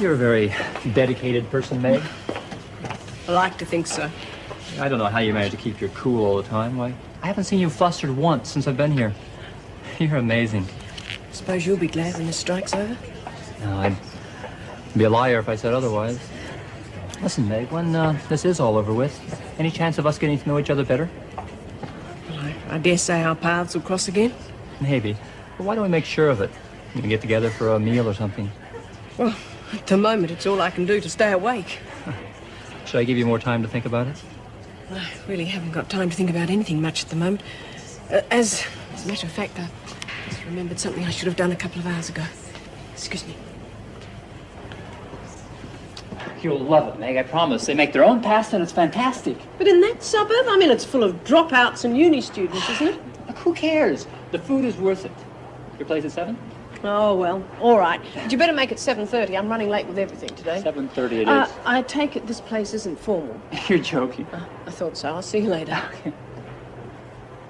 You're a very dedicated person, Meg. I like to think so. I don't know how you manage to keep your cool all the time. Why, I haven't seen you flustered once since I've been here. You're amazing. Suppose you'll be glad when the strike's over? No, I'd be a liar if I said otherwise. Listen, Meg, when this is all over with, any chance of us getting to know each other better? Well, I dare say our paths will cross again. Maybe. But why don't we make sure of it? We can get together for a meal or something. Well, at the moment, it's all I can do to stay awake. Should I give you more time to think about it? I really haven't got time to think about anything much at the moment. As a matter of fact, I just remembered something I should have done a couple of hours ago. Excuse me. You'll love it, Meg, I promise. They make their own pasta and it's fantastic. But in that suburb, I mean, it's full of dropouts and uni students, isn't it? Look, who cares? The food is worth it. Your place at 7? Oh, well, all right. But you better make it 7:30. I'm running late with everything today. 7:30 it is. I take it this place isn't formal. You're joking. I thought so. I'll see you later. Okay.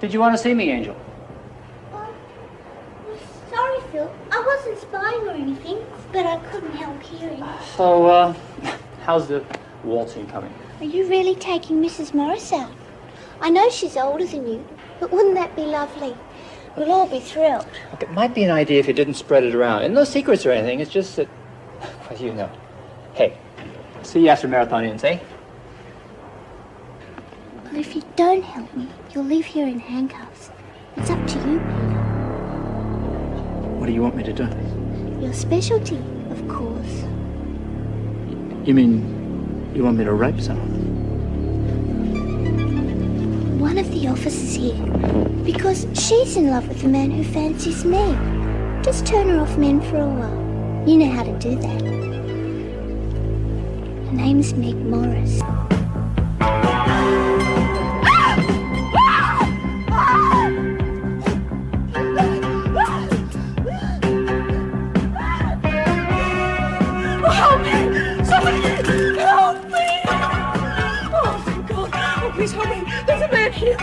Did you want to see me, Angel? Sorry, Phil. I wasn't spying or anything, but I couldn't help hearing. So, how's the waltzing coming? Are you really taking Mrs. Morris out? I know she's older than you, but wouldn't that be lovely? We'll all be thrilled. Look, it might be an idea if you didn't spread it around. And no secrets or anything, it's just that, well, you know. Hey, see you after marathonians, eh? Well, if you don't help me, you'll leave here in handcuffs. It's up to you, Peter. What do you want me to do? Your specialty, of course. You mean you want me to rape someone? One of the officers here. Because she's in love with the man who fancies me. Just turn her off men for a while. You know how to do that. Her name's Meg Morris. Help me! Somebody help me! Oh, thank God. Oh, please help me. There's a man here.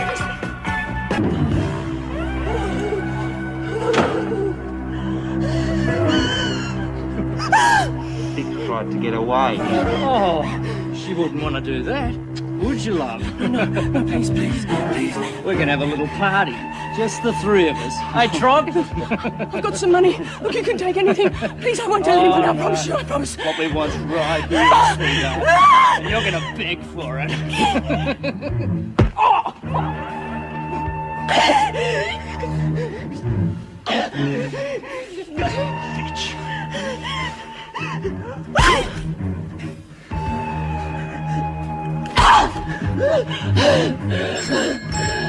He tried to get away. Oh, she wouldn't want to do that. Would you, love? No, please. We're going to have a little party. Just the three of us. Hey, Trog? I've got some money. Look, you can take anything. Please, I won't tell anyone. I promise you, I promise. What we want's right here, sweetheart. And you're going to beg for it. Bitch.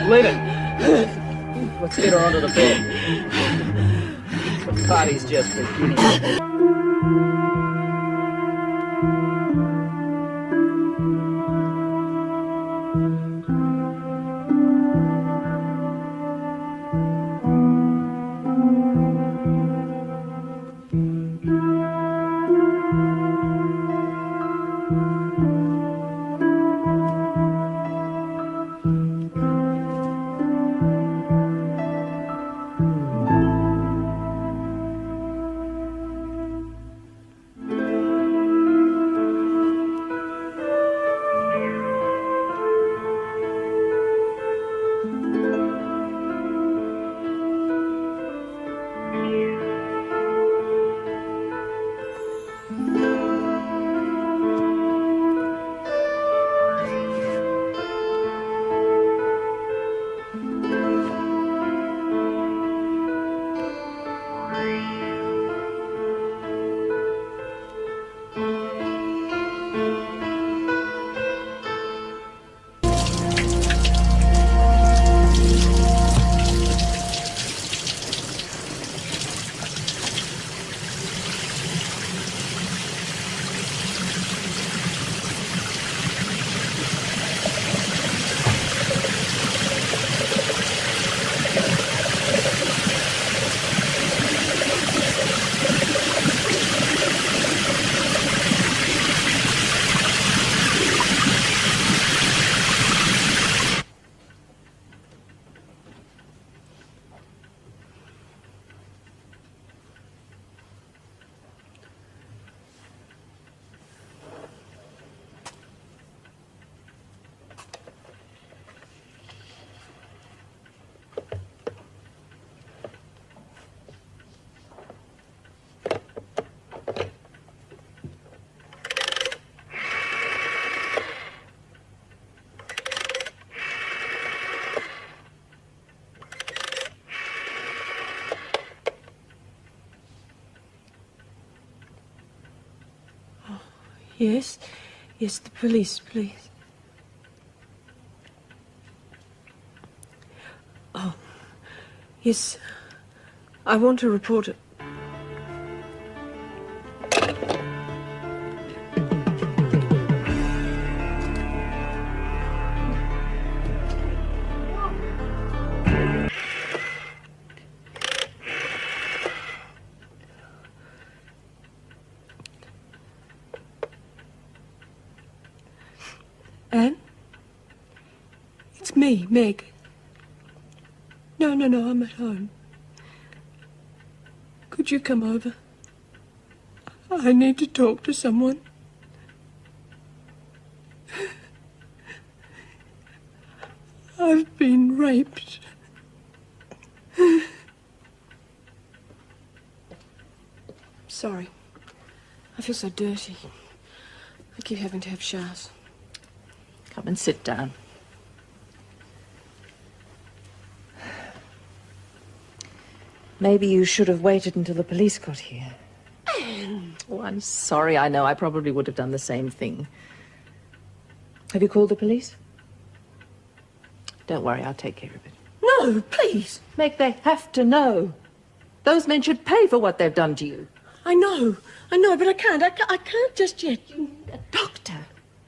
Leave it. Let's get her onto the bed. The party's just beginning. Yes? Yes, the police, please. Oh, yes. I want to report it. Anne? It's me, Meg. No, I'm at home. Could you come over? I need to talk to someone. I've been raped. Sorry. I feel so dirty. I keep having to have showers. Come and sit down. Maybe you should have waited until the police got here. Oh, I'm sorry. I know. I probably would have done the same thing. Have you called the police? Don't worry. I'll take care of it. No, please. Meg, they have to know. Those men should pay for what they've done to you. I know, but I can't. I can't just yet. You need a doctor.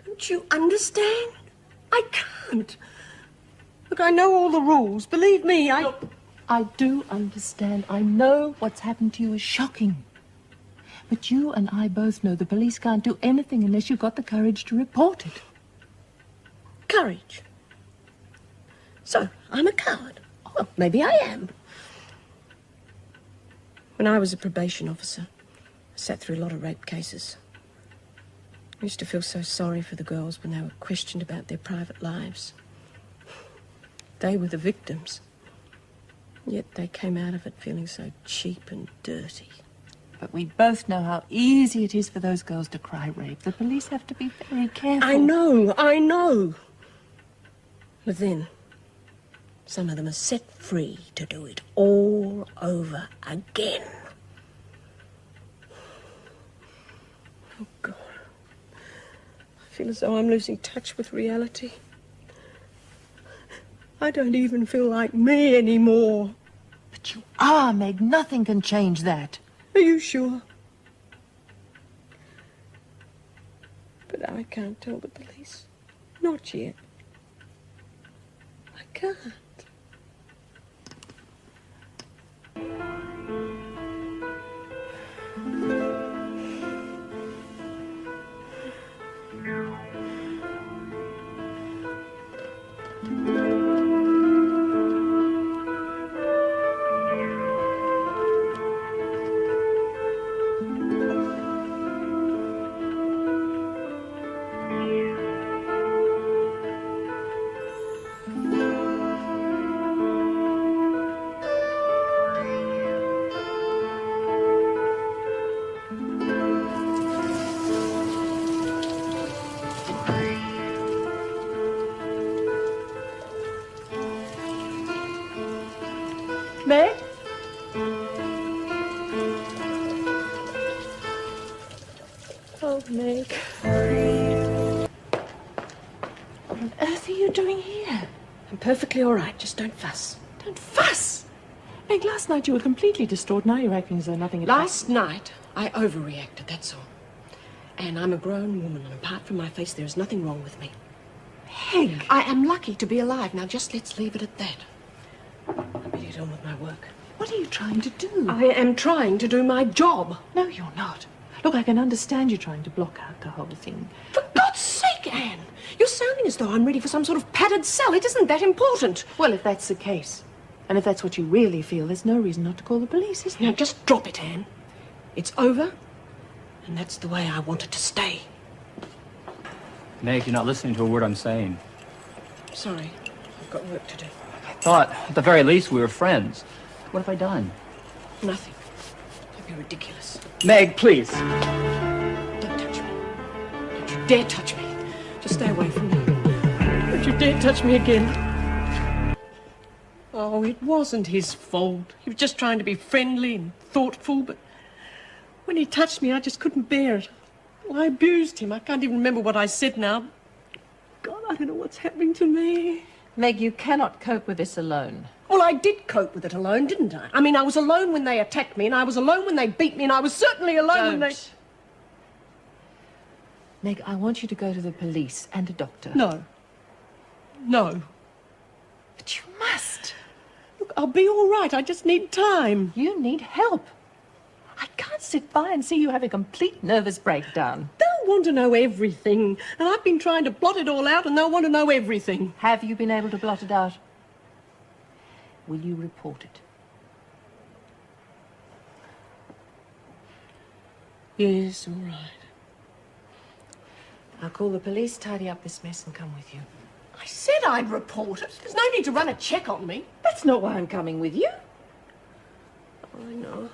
Don't you understand? I can't. Look, I know all the rules. Believe me, Look, I do understand. I know what's happened to you is shocking. But you and I both know the police can't do anything unless you've got the courage to report it. Courage. So, I'm a coward. Well, maybe I am. When I was a probation officer, I sat through a lot of rape cases. I used to feel so sorry for the girls when they were questioned about their private lives. They were the victims. Yet they came out of it feeling so cheap and dirty. But we both know how easy it is for those girls to cry rape. The police have to be very careful. I know. But then, some of them are set free to do it all over again. Oh, God. I feel as though I'm losing touch with reality. I don't even feel like me anymore. But you are, Meg. Nothing can change that. Are you sure? But I can't tell the police. Not yet. I can't. Meg? Oh, Meg. What on earth are you doing here? I'm perfectly all right. Just don't fuss. Don't fuss! Meg, last night you were completely distraught. Now you're acting as though nothing had Last night, I overreacted, that's all. And I'm a grown woman, and apart from my face, there is nothing wrong with me. Meg! I am lucky to be alive. Now, just let's leave it at that. I better get on with my work. What are you trying to do? I am trying to do my job. No, you're not. Look, I can understand you trying to block out the whole thing. For God's sake, Anne! You're sounding as though I'm ready for some sort of padded cell. It isn't that important. Well, if that's the case, and if that's what you really feel, there's no reason not to call the police, is there? Now, just drop it, Anne. It's over, and that's the way I want it to stay. Meg, you're not listening to a word I'm saying. Sorry, I've got work to do. I thought, at the very least, we were friends. What have I done? Nothing. Don't be ridiculous. Meg, please. Don't touch me. Don't you dare touch me. Just stay away from me. Don't you dare touch me again. Oh, it wasn't his fault. He was just trying to be friendly and thoughtful, but when he touched me, I just couldn't bear it. Well, I abused him. I can't even remember what I said now. God, I don't know what's happening to me. Meg, you cannot cope with this alone. Well, I did cope with it alone, didn't I? I mean, I was alone when they attacked me, and I was alone when they beat me, and I was certainly alone when they... Meg, I want you to go to the police and a doctor. No. No. But you must. Look, I'll be all right. I just need time. You need help. I can't sit by and see you have a complete nervous breakdown. They'll want to know everything, and I've been trying to blot it all out, and they'll want to know everything. Have you been able to blot it out? Will you report it? Yes, all right. I'll call the police, tidy up this mess, and come with you. I said I'd report it. There's no need to run a check on me. That's not why I'm coming with you. I know.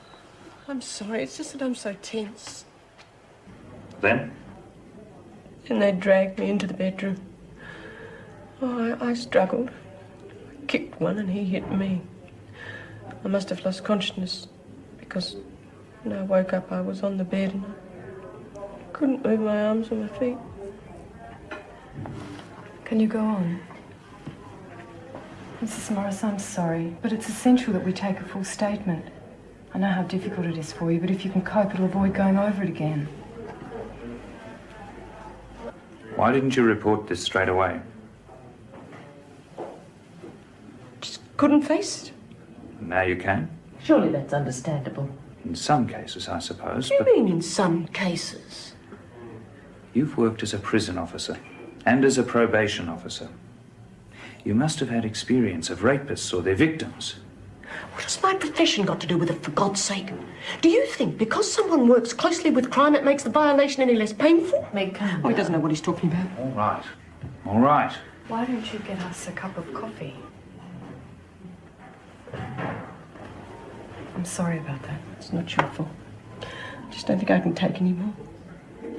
I'm sorry. It's just that I'm so tense. Then? And they dragged me into the bedroom. Oh, I struggled. I kicked one and he hit me. I must have lost consciousness because when I woke up I was on the bed and I couldn't move my arms or my feet. Can you go on? Mrs. Morris, I'm sorry, but it's essential that we take a full statement. I know how difficult it is for you, but if you can cope, it'll avoid going over it again. Why didn't you report this straight away? Just couldn't face it. Now you can. Surely that's understandable. In some cases, I suppose, What but do you mean in some cases? you've worked as a prison officer and as a probation officer. You must have had experience of rapists or their victims. What has my profession got to do with it, for God's sake? Do you think because someone works closely with crime it makes the violation any less painful? Meg, calm Oh, he down. doesn't know what he's talking about. All right. All right. Why don't you get us a cup of coffee? I'm sorry about that. It's not your fault. I just don't think I can take any more.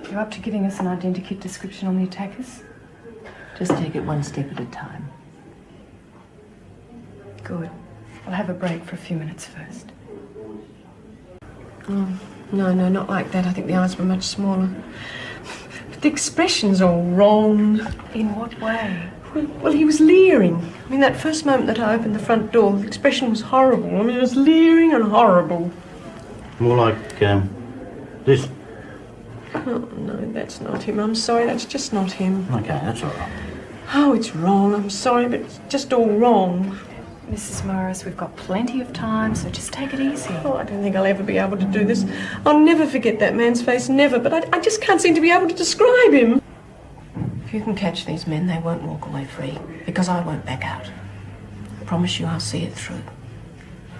You're up to giving us an identikit description on the attackers? Just take it one step at a time. Good. I'll have a break for a few minutes first. Oh, no, not like that. I think the eyes were much smaller. But the expression's all wrong. In what way? Well, he was leering. I mean, that first moment that I opened the front door, the expression was horrible. I mean, it was leering and horrible. More like, this. Oh, no, that's not him. I'm sorry, that's just not him. Okay, that's all right. Oh, it's wrong. I'm sorry, but it's just all wrong. Mrs. Morris, we've got plenty of time, so just take it easy. Oh, I don't think I'll ever be able to do this. I'll never forget that man's face, never. But I just can't seem to be able to describe him. If you can catch these men, they won't walk away free, because I won't back out. I promise you I'll see it through.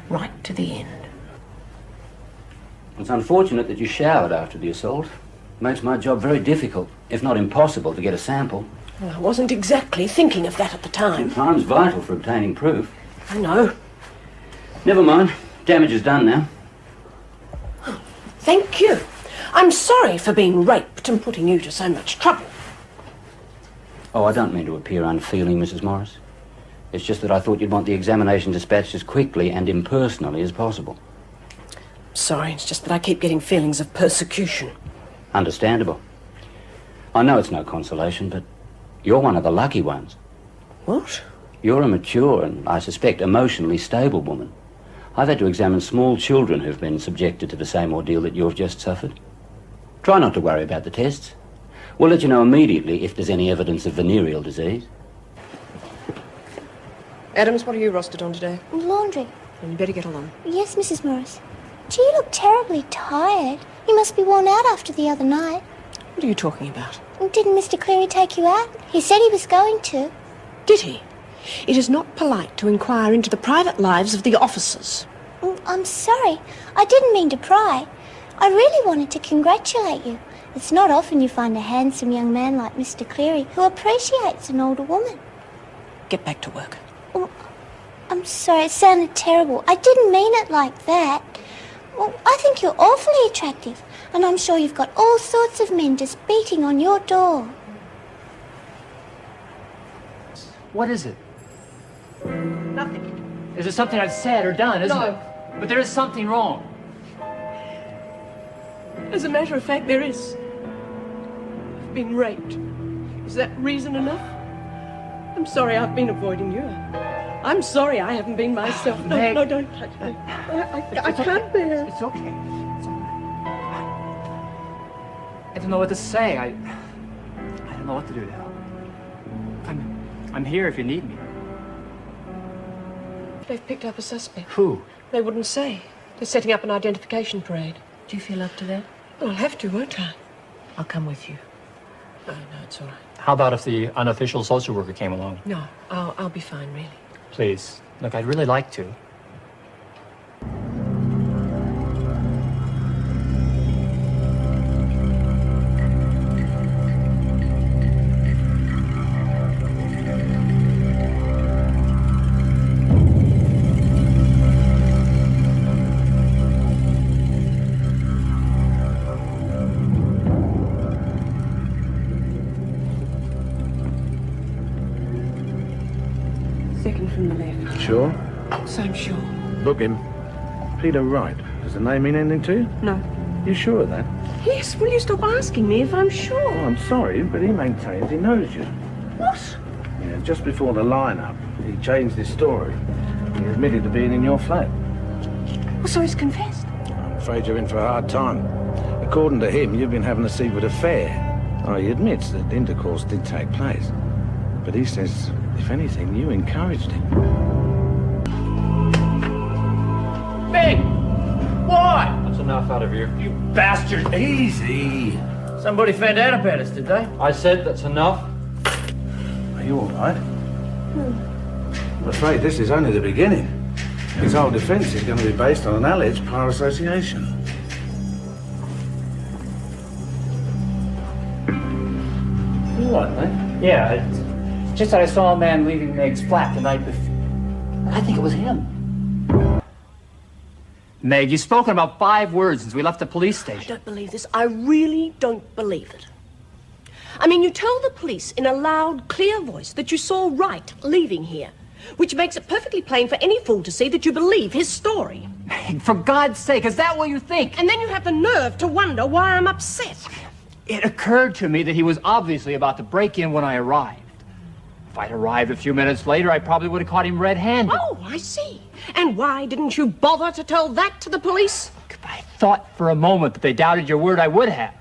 Right to the end. It's unfortunate that you showered after the assault. Makes my job very difficult, if not impossible, to get a sample. Well, I wasn't exactly thinking of that at the time. Time's vital for obtaining proof. I know. Never mind. Damage is done now. Thank you. I'm sorry for being raped and putting you to so much trouble. Oh, I don't mean to appear unfeeling, Mrs. Morris. It's just that I thought you'd want the examination dispatched as quickly and impersonally as possible. Sorry, it's just that I keep getting feelings of persecution. Understandable. I know it's no consolation, but you're one of the lucky ones. What? You're a mature and, I suspect, emotionally stable woman. I've had to examine small children who've been subjected to the same ordeal that you've just suffered. Try not to worry about the tests. We'll let you know immediately if there's any evidence of venereal disease. Adams, what are you rostered on today? Laundry. You better get along. Yes, Mrs. Morris. Gee, you look terribly tired. You must be worn out after the other night. What are you talking about? Didn't Mr. Cleary take you out? He said he was going to. Did he? It is not polite to inquire into the private lives of the officers. I'm sorry. I didn't mean to pry. I really wanted to congratulate you. It's not often you find a handsome young man like Mr. Cleary who appreciates an older woman. Get back to work. Oh, I'm sorry, it sounded terrible. I didn't mean it like that. Well, I think you're awfully attractive, and I'm sure you've got all sorts of men just beating on your door. What is it? Nothing. Is it something I've said or done, isn't it? But there is something wrong. As a matter of fact, there is. I've been raped. Is that reason enough? I'm sorry I've been avoiding you. I'm sorry I haven't been myself. No, Meg. no, don't touch me. I can't bear it. It's okay. It's all right. I don't know what to say. I don't know what to do now. I'm here if you need me. They've picked up a suspect. Who? They wouldn't say. They're setting up an identification parade. Do you feel up to that? Well, I'll have to, won't I? I'll come with you. Oh, no, it's all right. How about if the unofficial social worker came along? No, I'll be fine, really. Please. Look, I'd really like to. Second from the left. Sure? So I'm sure. Book him. Peter Wright. Does the name mean anything to you? No. You sure of that? Yes, will you stop asking me if I'm sure? Oh, I'm sorry, but he maintains he knows you. What? Yeah, just before the line-up, he changed his story. He admitted to being in your flat. Well, so he's confessed. I'm afraid you're in for a hard time. According to him, you've been having a secret affair. Oh, he admits that intercourse did take place. But he says, if anything, you encouraged him. Meg! Why? That's enough out of you. You bastard! Easy! Somebody found out about us, did they? I said that's enough. Are you all right? I'm afraid this is only the beginning. His whole defence is going to be based on an alleged prior association. You what, mate? Yeah, it's just that I saw a man leaving Meg's flat the night before. I think it was him. Meg, you've spoken about 5 words since we left the police I station. don't believe this. I really don't believe it. I mean, you tell the police in a loud, clear voice that you saw Wright leaving here, which makes it perfectly plain for any fool to see that you believe his story. Meg, for God's sake, is that what you think? And then you have the nerve to wonder why I'm upset. It occurred to me that he was obviously about to break in when I arrived. If I'd arrived a few minutes later, I probably would have caught him red-handed. Oh, I see. And why didn't you bother to tell that to the police? I thought for a moment that they doubted your word I would have.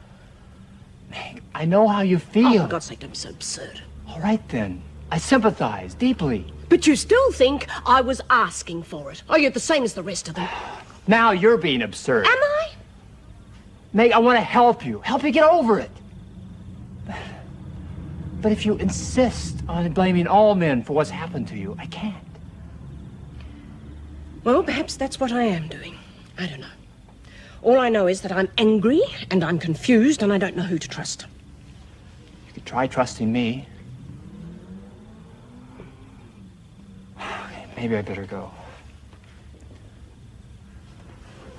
Meg, I know how you feel. Oh, for God's sake, don't be so absurd. All right, then. I sympathize deeply. But you still think I was asking for it. Oh, you're the same as the rest of them. Now you're being absurd. Am I? Meg, I want to help you get over it. But if you insist on blaming all men for what's happened to you, I can't. Well, perhaps that's what I am doing. I don't know. All I know is that I'm angry and I'm confused and I don't know who to trust. You could try trusting me. Okay, maybe I better go.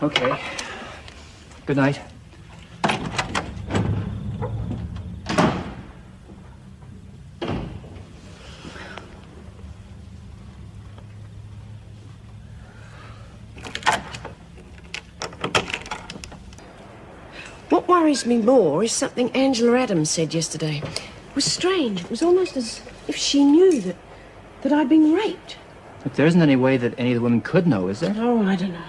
Okay. Good night. What worries me more is something Angela Adams said yesterday. It was strange. It was almost as if she knew that I'd been raped. But there isn't any way that any of the women could know, is there? Oh, I don't know.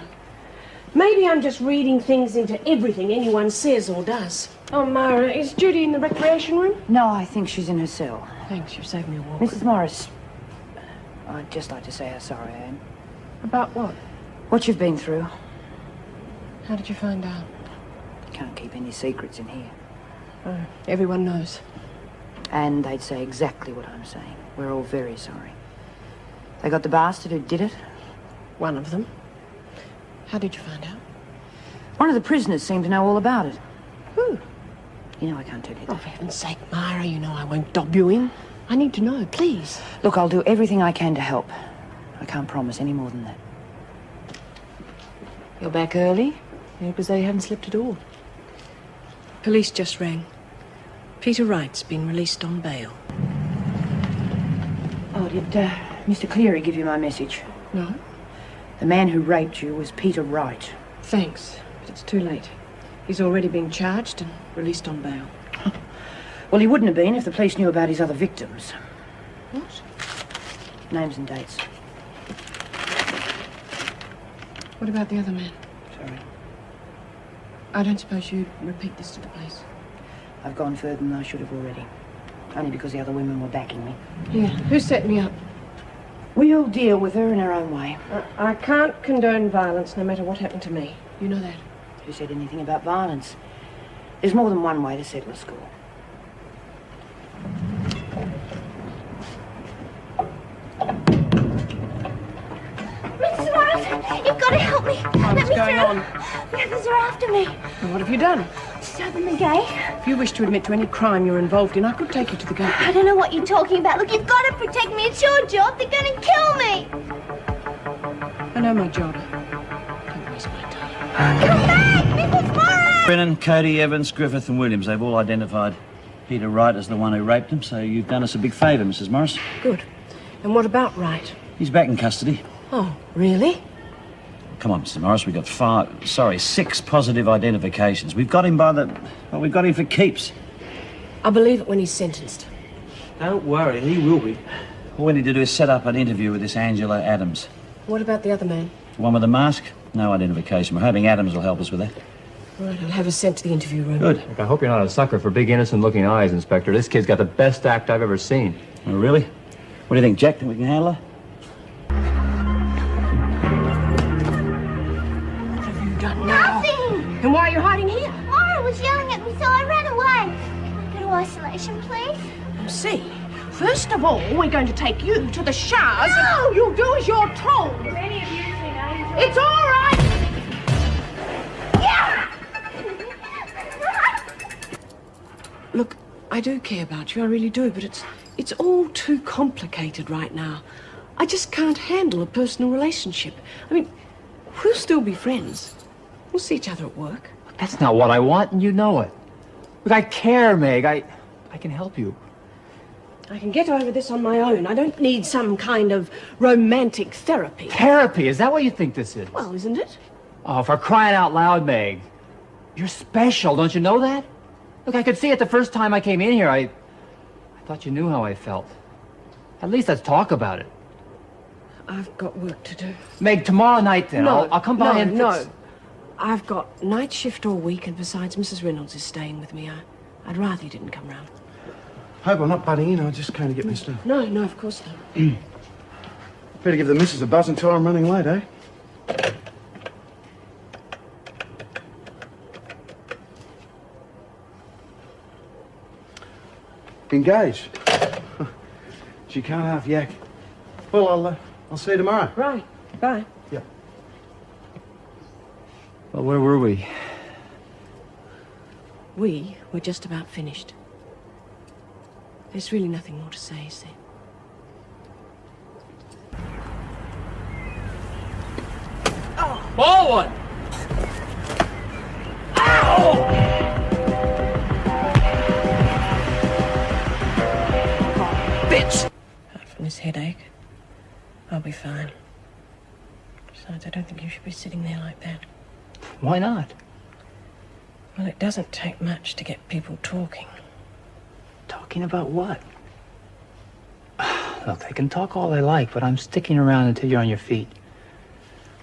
Maybe I'm just reading things into everything anyone says or does. Oh, Myra, is Judy in the recreation room? No, I think she's in her cell. Thanks, you've saved me a walk. Mrs. Morris, I'd just like to say how sorry I am. About what? What you've been through. How did you find out? Can't keep any secrets in here. Oh, everyone knows. And they'd say exactly what I'm saying. We're all very sorry. They got the bastard who did it. One of them. How did you find out? One of the prisoners seemed to know all about it. Who? You know I can't tell you Oh, that. for heaven's sake, Myra, you know I won't dob you in. I need to know, please. Look, I'll do everything I can to help. I can't promise any more than that. You're back early? Because they haven't slept at all. Police just rang. Peter Wright's been released on bail. Oh, did Mr. Cleary give you my message? No? The man who raped you was Peter Wright. Thanks, but it's too late. He's already been charged and released on bail. Well, he wouldn't have been if the police knew about his other victims. What? Names and dates. What about the other man? Sorry. I don't suppose you'd repeat this to the police? I've gone further than I should have already. Only because the other women were backing me. Yeah. Who set me up? We'll deal with her in her own way. I can't condone violence, no matter what happened to me. You know that. Who said anything about violence? There's more than one way to settle a score. Mrs. Morris, you've got to help me. What's going on? The others are after me. Well, what have you done? Just open the gate. If you wish to admit to any crime you're involved in, I could take you to the gate. I don't know what you're talking about. Look, you've got to protect me. It's your job. They're going to kill me. I know my job. Don't waste my time. Come back, Mrs. Morris! Brennan, Cody, Evans, Griffith and Williams, they've all identified Peter Wright as the one who raped him, so you've done us a big favour, Mrs. Morris. Good. And what about Wright? He's back in custody. Oh, really? Come on, Mrs. Morris, we've got 6 positive identifications. We've got him we've got him for keeps. I'll believe it when he's sentenced. Don't worry, he will be. All we need to do is set up an interview with this Angela Adams. What about the other man? The one with the mask? No identification. We're hoping Adams will help us with that. Right, I'll have her sent to the interview room. Good. Look, I hope you're not a sucker for big, innocent-looking eyes, Inspector. This kid's got the best act I've ever seen. Oh, really? What do you think, Jack? Think we can handle her? What have you done now? Nothing! And why are you hiding here? Laura was yelling at me, so I ran away. Can I go to isolation, please? See, first of all, we're going to take you to the showers. No! You'll do as you're told. Any of you seen Angel? It's all right. Yeah! Look, I do care about you, I really do, but it's all too complicated right now. I just can't handle a personal relationship. I mean, we'll still be friends. We'll see each other at work. That's not what I want, and you know it. Look, I care, Meg. I can help you. I can get over this on my own. I don't need some kind of romantic therapy. Therapy? Is that what you think this is? Well, isn't it? Oh, for crying out loud, Meg. You're special, don't you know that? Look, I could see it the first time I came in here. I thought you knew how I felt. At least let's talk about it. I've got work to do. Meg, tomorrow night then. No, I'll come by and No. fix... I've got night shift all week, and besides, Mrs. Reynolds is staying with me. I'd rather you didn't come round. Hope I'm not butting in. I just came to get my stuff. No, of course not. Better give the missus a buzz and tell her I'm running late, eh? Engaged. She can't half yak. Well, I'll see you tomorrow. Right. Bye. Yeah. Well, where were we? We were just about finished. There's really nothing more to say, is there? Ball one! Bitch! Apart from this headache, I'll be fine. Besides, I don't think you should be sitting there like that. Why not? Well, it doesn't take much to get people talking. Talking about what? Look, they can talk all they like, but I'm sticking around until you're on your feet.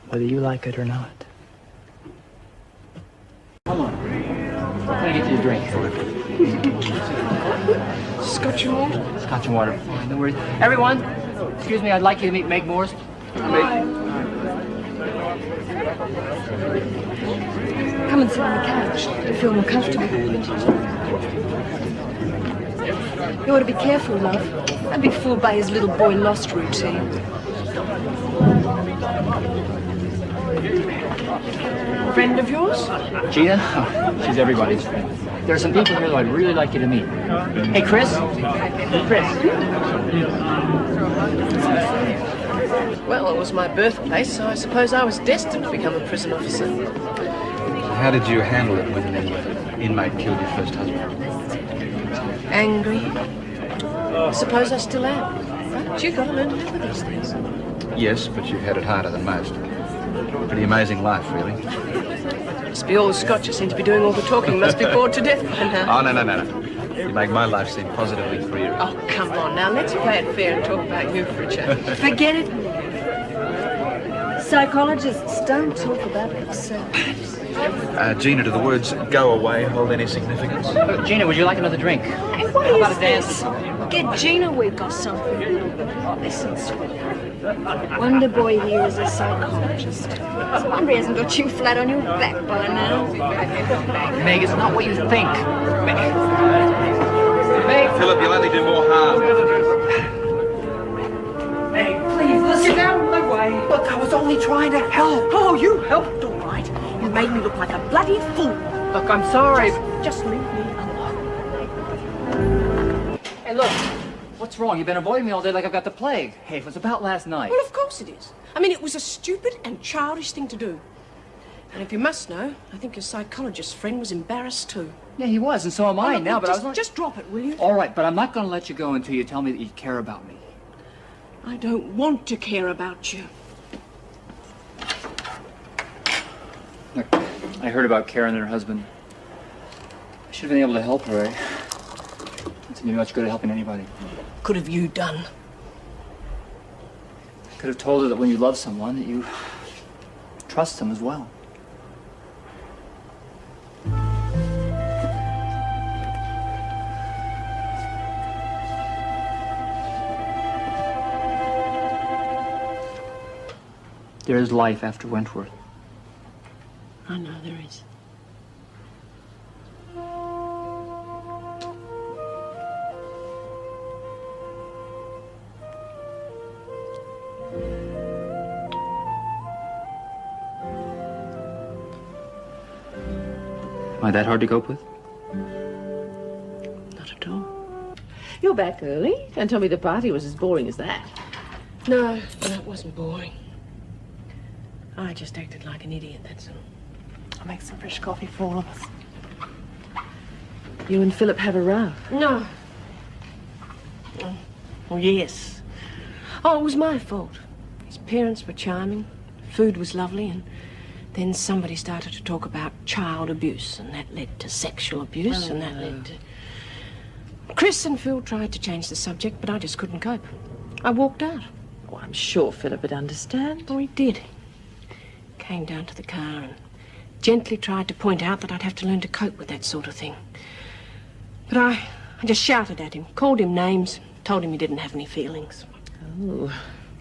Whether you like it or not. Come on. What can I get you a drink? Scotch and water? Scotch and water. Fine, no worries. Everyone, excuse me, I'd like you to meet Meg Morris. Come and sit on the couch. You feel more comfortable. You ought to be careful, love. Don't be fooled by his little boy lost routine. Friend of yours? Gina? Oh, she's everybody's friend. There are some people here that I'd really like you to meet. Hey, Chris? Well, it was my birthplace, so I suppose I was destined to become a prison officer. How did you handle it when the inmate killed your first husband? Angry. I suppose I still am. But you've got to learn to live with these things. Yes, but you've had it harder than most. Pretty amazing life, really. Must be all the Scotch. You seem to be doing all the talking. Must be bored to death by now. Oh, no. You make my life seem positively clear. Oh, come on now. Let's play it fair and talk about you for a change. Forget it. Psychologists don't talk about themselves. Gina, do the words "go away" hold any significance? Gina, would you like another drink? Hey, what How is about a dance? this? Get Gina week or something. Listen, sweetheart. Wonder Boy here is a psychologist. It's a wonder he hasn't got you flat on your back by now. Meg, it's not what you think. Meg. Philip, you'll only do more harm. Meg, please, listen. Get out of the way. Look, I was only trying to help. Oh, you helped, all right. You made me look like a bloody fool. Look, I'm sorry. Just leave me alone. Hey, look. What's wrong? You've been avoiding me all day like I've got the plague. Hey, it was about last night. Well, of course it is. I mean, it was a stupid and childish thing to do. And if you must know, I think your psychologist friend was embarrassed too. Yeah, he was, and so am I look, now, but I was just drop it, will you? All right, but I'm not going to let you go until you tell me that you care about me. I don't want to care about you. Look, I heard about Karen and her husband. I should have been able to help her, eh? It's been much good at helping anybody. Could have you done? I could have told her that when you love someone, that you trust them as well. There is life after Wentworth. I know there is. Am I that hard to cope with? Not at all. You're back early. Don't tell me the party was as boring as that. No, that wasn't boring. I just acted like an idiot, that's all. I'll make some fresh coffee for all of us. You and Philip have a row? No. Well, yes. Oh, it was my fault. His parents were charming, food was lovely, and then somebody started to talk about child abuse, and that led to sexual abuse, and that led to... Chris and Phil tried to change the subject, but I just couldn't cope. I walked out. Oh, I'm sure Philip would understand. Oh, he did. Came down to the car and gently tried to point out that I'd have to learn to cope with that sort of thing. But I just shouted at him, called him names, told him he didn't have any feelings. Oh.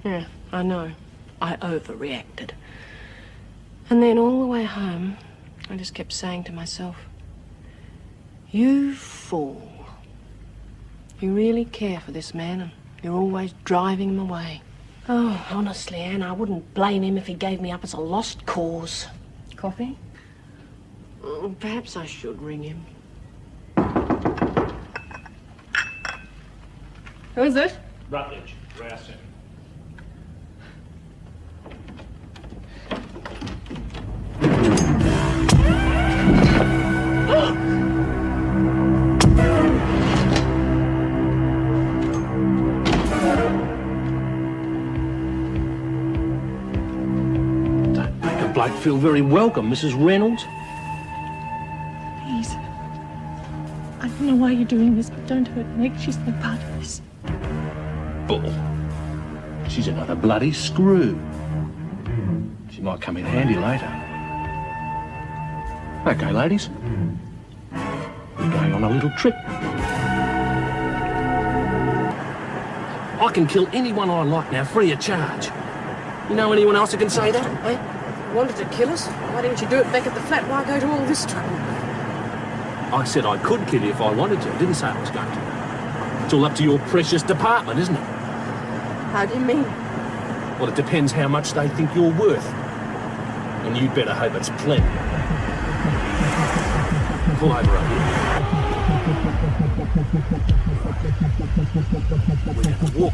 Yeah, I know. I overreacted. And then all the way home, I just kept saying to myself, you fool. You really care for this man and you're always driving him away. Oh, honestly, Anne, I wouldn't blame him if he gave me up as a lost cause. Coffee? Perhaps I should ring him. Who is it? Rutledge, Rowson. Bloke feel very welcome, Mrs. Reynolds. Please. I don't know why you're doing this, but don't hurt Meg. She's no part of this. Bull. She's another bloody screw. She might come in handy later. Okay, ladies. We're going on a little trip. I can kill anyone I like now, free of charge. You know anyone else who can say that, eh? Wanted to kill us? Why didn't you do it back at the flat? Why go to all this trouble? I said I could kill you if I wanted to. I didn't say I was going to. It's all up to your precious department, isn't it? How do you mean? Well, it depends how much they think you're worth. And you'd better hope it's plenty. Pull over up here. We're going to walk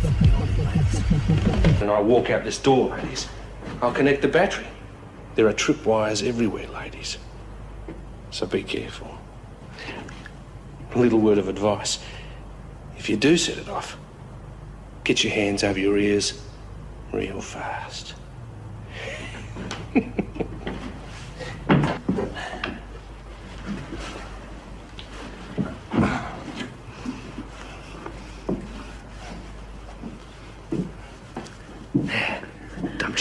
and I walk out this door, ladies. I'll connect the battery. There are tripwires everywhere, ladies. So be careful. A little word of advice. If you do set it off, get your hands over your ears real fast.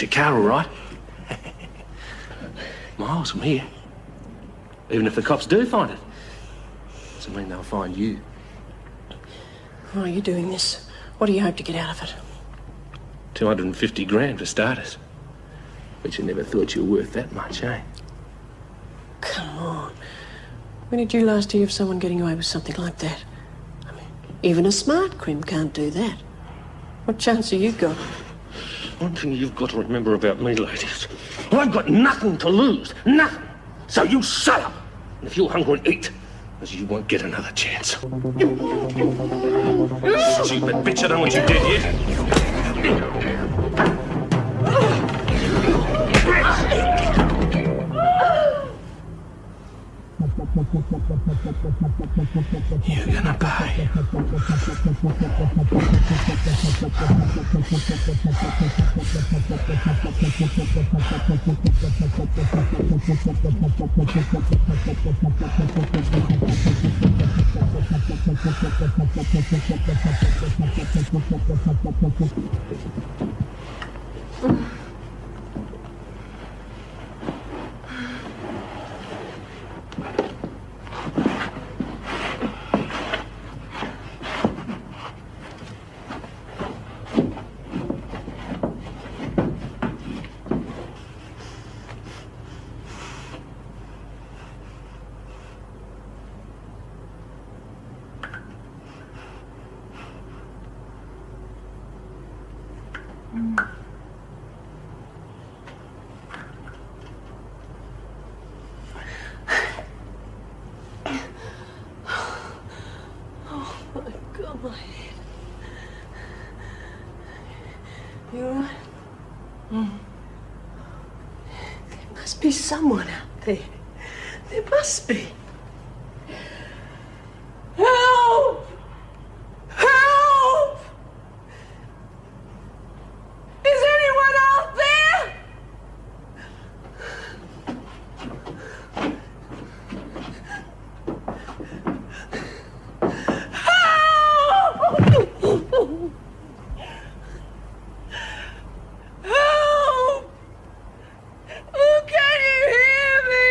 your car, all right? Miles from here. Even if the cops do find it, doesn't mean they'll find you. Why are you doing this? What do you hope to get out of it? 250 grand for starters. But you never thought you were worth that much, eh? Come on. When did you last hear of someone getting away with something like that? I mean, even a smart crim can't do that. What chance have you got? One thing you've got to remember about me, ladies. I've got nothing to lose. Nothing. So you shut up. And if you're hungry, eat. As you won't get another chance. Stupid bitch, I don't want you dead yet. You're gonna pay. My head. You all right? There must be someone out there. There must be. Help! Help! Is anyone out there? Help! Oh, can you hear me?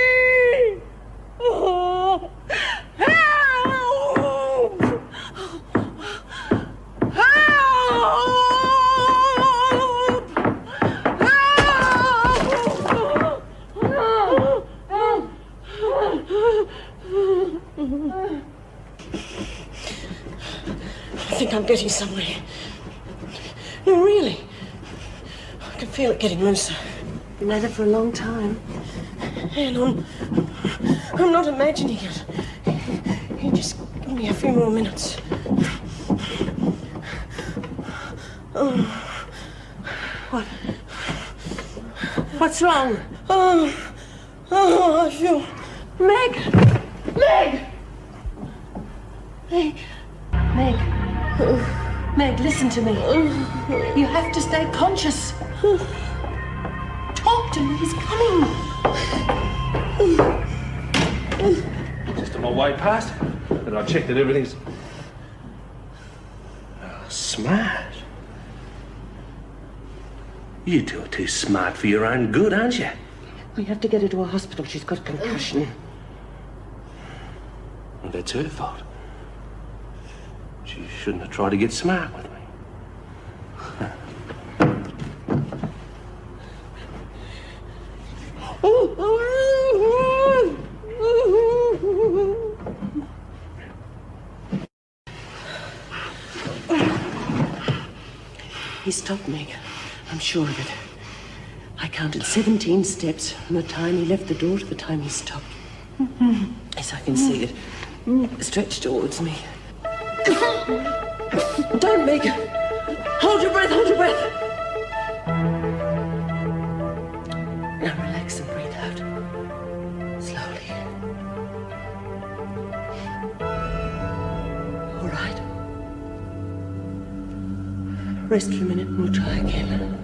Oh, help! I think I'm getting somewhere. No, really. I can feel it getting looser. Been at it for a long time. And I'm not imagining it. You just give me a few more minutes. Oh. What? What's wrong? Oh, I feel... Meg! Meg! Meg! Meg! Meg, listen to me. You have to stay conscious. Talk to me, he's coming. Just on my way past, and I checked that everything's... Oh, smart. You two are too smart for your own good, aren't you? We have to get her to a hospital. She's got a concussion. Well, that's her fault. She shouldn't have tried to get smart with me. He stopped, Meg. I'm sure of it. I counted 17 steps from the time he left the door to the time he stopped. Yes, I can see it. Stretched towards me. Don't, Meg! Hold your breath, hold your breath! Now relax and breathe out. Slowly. All right. Rest for a minute and we'll try again.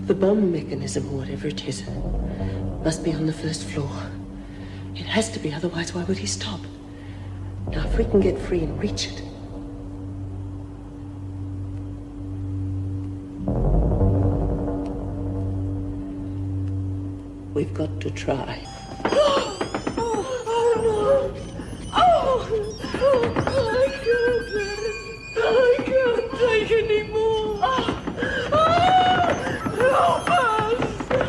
The bomb mechanism, or whatever it is, must be on the first floor. It has to be, otherwise why would he stop? Now, if we can get free and reach it. we've got to try. I can't take any more. Help us!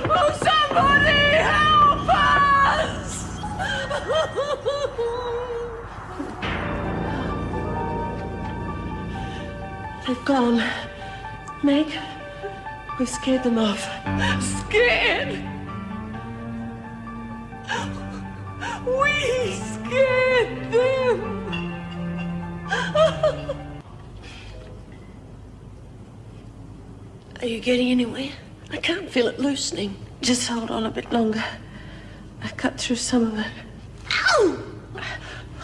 Oh, somebody help us! They've gone. Meg, we've scared them off. Scared? We scared them! Are you getting anywhere? I can't feel it loosening. Just hold on a bit longer. I cut through some of it. Ow!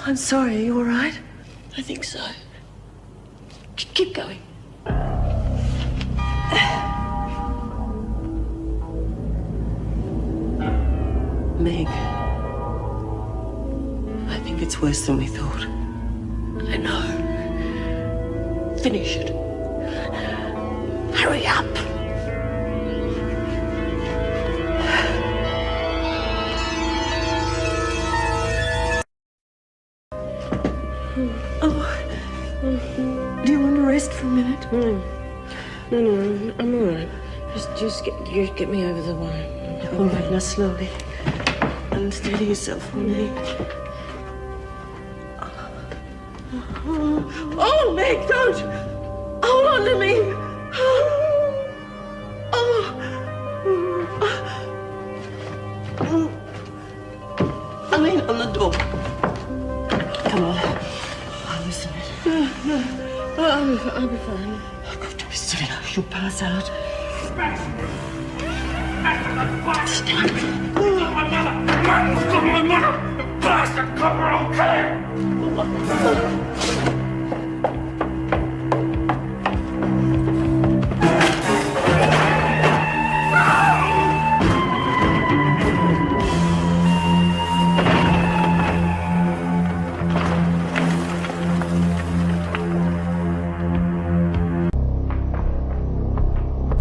I'm sorry, are you all right? I think so. Keep going. Meg, I think it's worse than we thought. I know. Finish it. Hurry up. Do you want to rest for a minute? No, I'm all right. Just get me over the wire. All right, now slowly. Unsteady yourself for me. Oh, Meg, don't! Hold on to me! I lean on the door. Come on. I'll listen it. I'll be fine. I've got to be still. You'll pass out. Stop. My mother! My mother! The bastard! Come on, okay?